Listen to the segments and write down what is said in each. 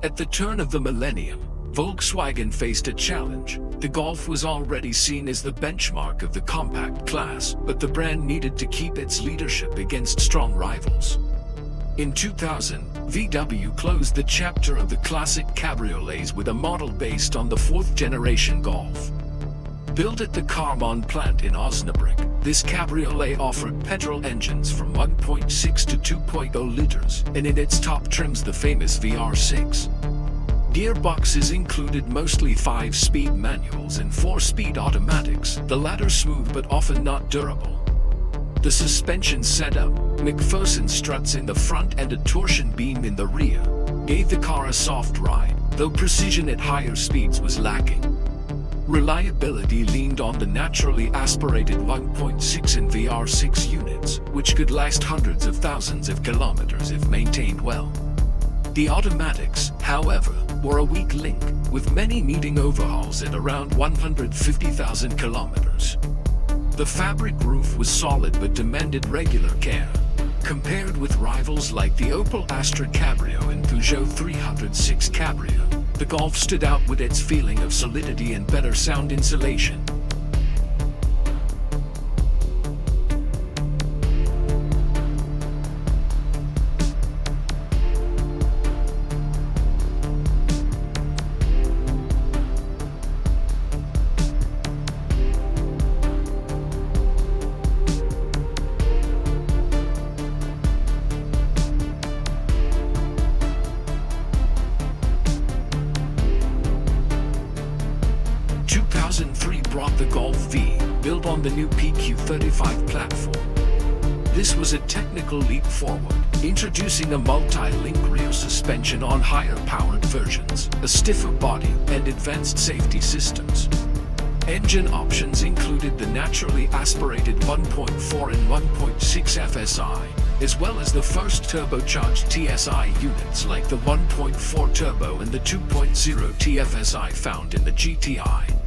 At the turn of the millennium, Volkswagen faced a challenge. The Golf was already seen as the benchmark of the compact class, but the brand needed to keep its leadership against strong rivals. In 2000, VW closed the chapter of the classic cabriolets with a model based on the fourth-generation Golf. Built at the Karmann plant in Osnabrück, this cabriolet offered petrol engines from 1.6 to 2.0 liters, and in its top trims the famous VR6. Gearboxes included mostly 5-speed manuals and 4-speed automatics, the latter smooth but often not durable. The suspension setup, McPherson struts in the front and a torsion beam in the rear, gave the car a soft ride, though precision at higher speeds was lacking. Reliability leaned on the naturally aspirated 1.6 and VR6 units, which could last hundreds of thousands of kilometers if maintained well. The automatics, however, were a weak link, with many needing overhauls at around 150,000 kilometers. The fabric roof was solid but demanded regular care. Compared with rivals like the Opel Astra Cabrio and Peugeot 306 Cabrio, the Golf stood out with its feeling of solidity and better sound insulation. Brought the Golf V, built on the new PQ35 platform. This was a technical leap forward, introducing a multi-link rear suspension on higher-powered versions, a stiffer body, and advanced safety systems. Engine options included the naturally aspirated 1.4 and 1.6 FSI, as well as the first turbocharged TSI units like the 1.4 Turbo and the 2.0 TFSI found in the GTI.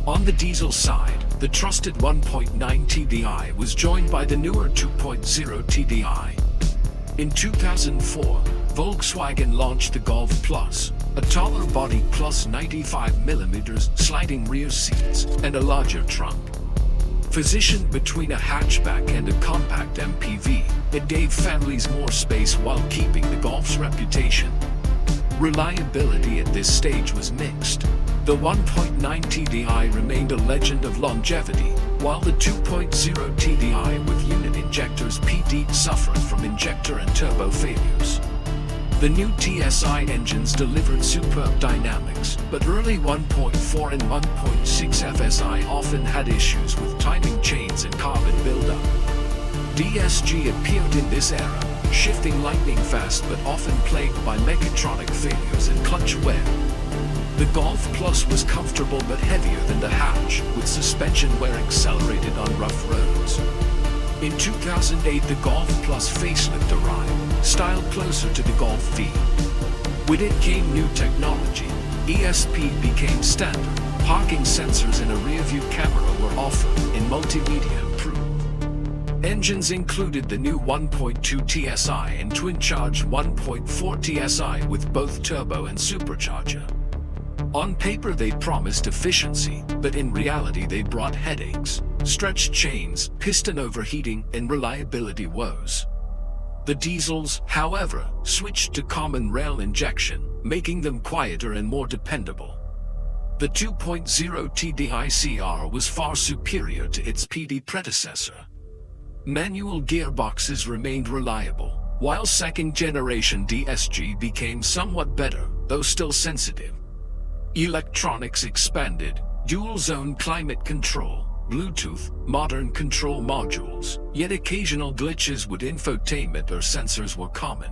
On the diesel side, the trusted 1.9 TDI was joined by the newer 2.0 TDI. In 2004, Volkswagen launched the Golf Plus, a taller body plus 95mm sliding rear seats and a larger trunk. Positioned between a hatchback and a compact MPV, it gave families more space while keeping the Golf's reputation. Reliability at this stage was mixed. The 1.9 TDI remained a legend of longevity, while the 2.0 TDI with unit injectors PD suffered from injector and turbo failures. The new TSI engines delivered superb dynamics, but early 1.4 and 1.6 FSI often had issues with timing chains and carbon buildup. DSG appeared in this era, shifting lightning fast but often plagued by mechatronic failures and clutch wear. The Golf Plus was comfortable but heavier than the hatch, with suspension wear accelerated on rough roads. In 2008, the Golf Plus facelift arrived, styled closer to the Golf V. With it came new technology. ESP became standard, parking sensors and a rear-view camera were offered, and multimedia improved. Engines included the new 1.2 TSI and twin-charged 1.4 TSI with both turbo and supercharger. On paper they promised efficiency, but in reality they brought headaches, stretched chains, piston overheating, and reliability woes. The diesels, however, switched to common rail injection, making them quieter and more dependable. The 2.0 TDI CR was far superior to its PD predecessor. Manual gearboxes remained reliable, while second-generation DSG became somewhat better, though still sensitive. Electronics expanded, dual-zone climate control, Bluetooth, modern control modules, yet occasional glitches with infotainment or sensors were common.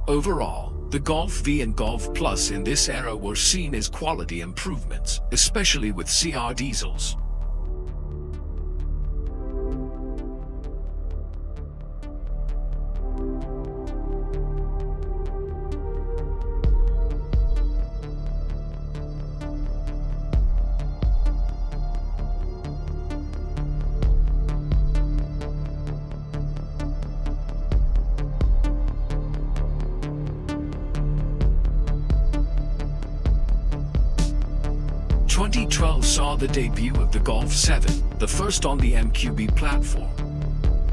Overall, the Golf V and Golf Plus in this era were seen as quality improvements, especially with CR diesels. 2012 saw the debut of the Golf 7, the first on the MQB platform.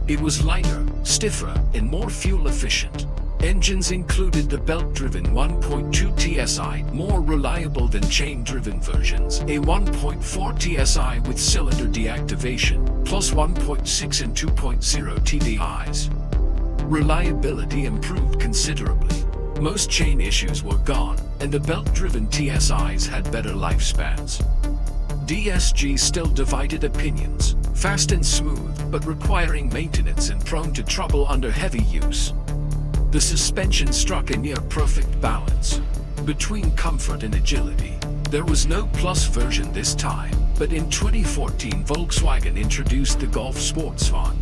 It was lighter, stiffer, and more fuel-efficient. Engines included the belt-driven 1.2 TSI, more reliable than chain-driven versions, a 1.4 TSI with cylinder deactivation, plus 1.6 and 2.0 TDIs. Reliability improved considerably. Most chain issues were gone, and the belt-driven TSIs had better lifespans. DSG still divided opinions, fast and smooth, but requiring maintenance and prone to trouble under heavy use. The suspension struck a near-perfect balance between comfort and agility. There was no Plus version this time, but in 2014 Volkswagen introduced the Golf Sportsvan.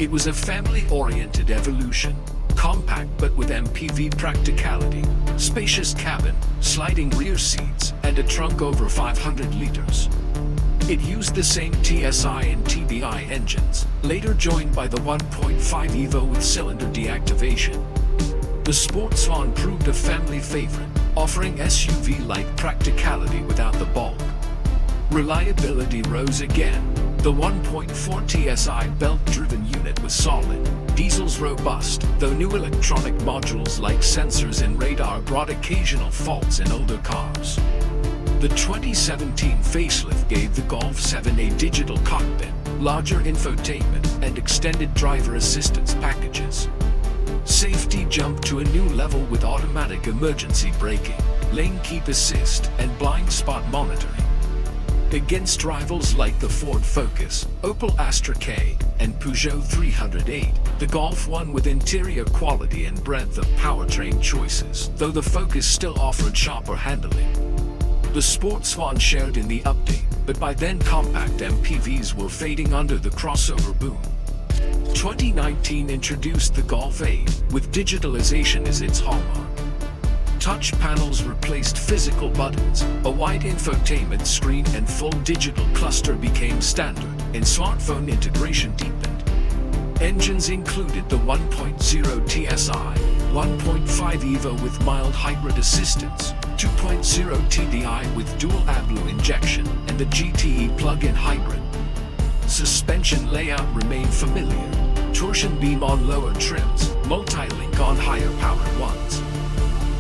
It was a family-oriented evolution, compact but with MPV practicality, spacious cabin, sliding rear seats, and a trunk over 500 liters. It used the same TSI and TDI engines, later joined by the 1.5 Evo with cylinder deactivation. The Sportsvan proved a family favorite, offering SUV-like practicality without the bulk. Reliability rose again. The 1.4 TSI belt-driven unit was solid. Diesels robust, though new electronic modules like sensors and radar brought occasional faults in older cars. The 2017 facelift gave the Golf 7 a digital cockpit, larger infotainment, and extended driver assistance packages. Safety jumped to a new level with automatic emergency braking, lane keep assist, and blind spot monitoring. Against rivals like the Ford Focus, Opel Astra K, and Peugeot 308, the Golf won with interior quality and breadth of powertrain choices, though the Focus still offered sharper handling. The Sportsvan shared in the update, but by then compact MPVs were fading under the crossover boom. 2019 introduced the Golf 8, with digitalization as its hallmark. Touch panels replaced physical buttons, a wide infotainment screen and full digital cluster became standard, and smartphone integration deepened. Engines included the 1.0 TSI, 1.5 Evo with mild hybrid assistance, 2.0 TDI with dual AdBlue injection, and the GTE plug-in hybrid. Suspension layout remained familiar, torsion beam on lower trims, multi-link on higher-powered ones.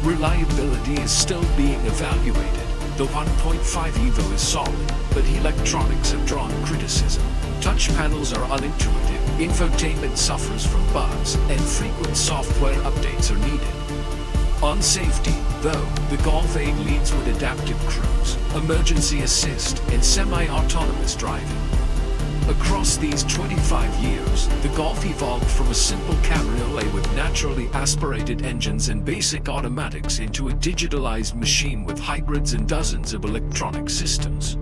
Reliability is still being evaluated. The 1.5 Evo is solid, but electronics have drawn criticism. Touch panels are unintuitive, infotainment suffers from bugs, and frequent software updates are needed. On safety, though, the Golf 8 leads with adaptive cruise, emergency assist, and semi-autonomous driving. Across these 25 years, the Golf evolved from a simple cabriolet with naturally aspirated engines and basic automatics into a digitalized machine with hybrids and dozens of electronic systems.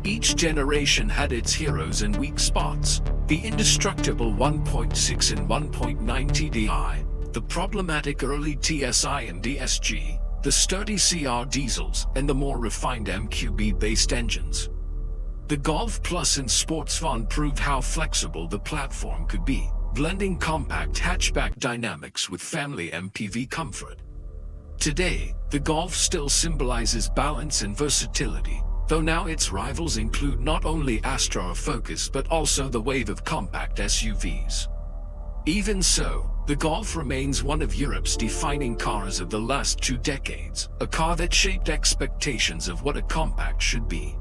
Each generation had its heroes and weak spots: the indestructible 1.6 and 1.9 TDI, the problematic early TSI and DSG, the sturdy CR diesels, and the more refined MQB-based engines. The Golf Plus and Sportsvan proved how flexible the platform could be, blending compact hatchback dynamics with family MPV comfort. Today, the Golf still symbolizes balance and versatility, though now its rivals include not only Astra or Focus but also the wave of compact SUVs. Even so, the Golf remains one of Europe's defining cars of the last 2 decades, a car that shaped expectations of what a compact should be.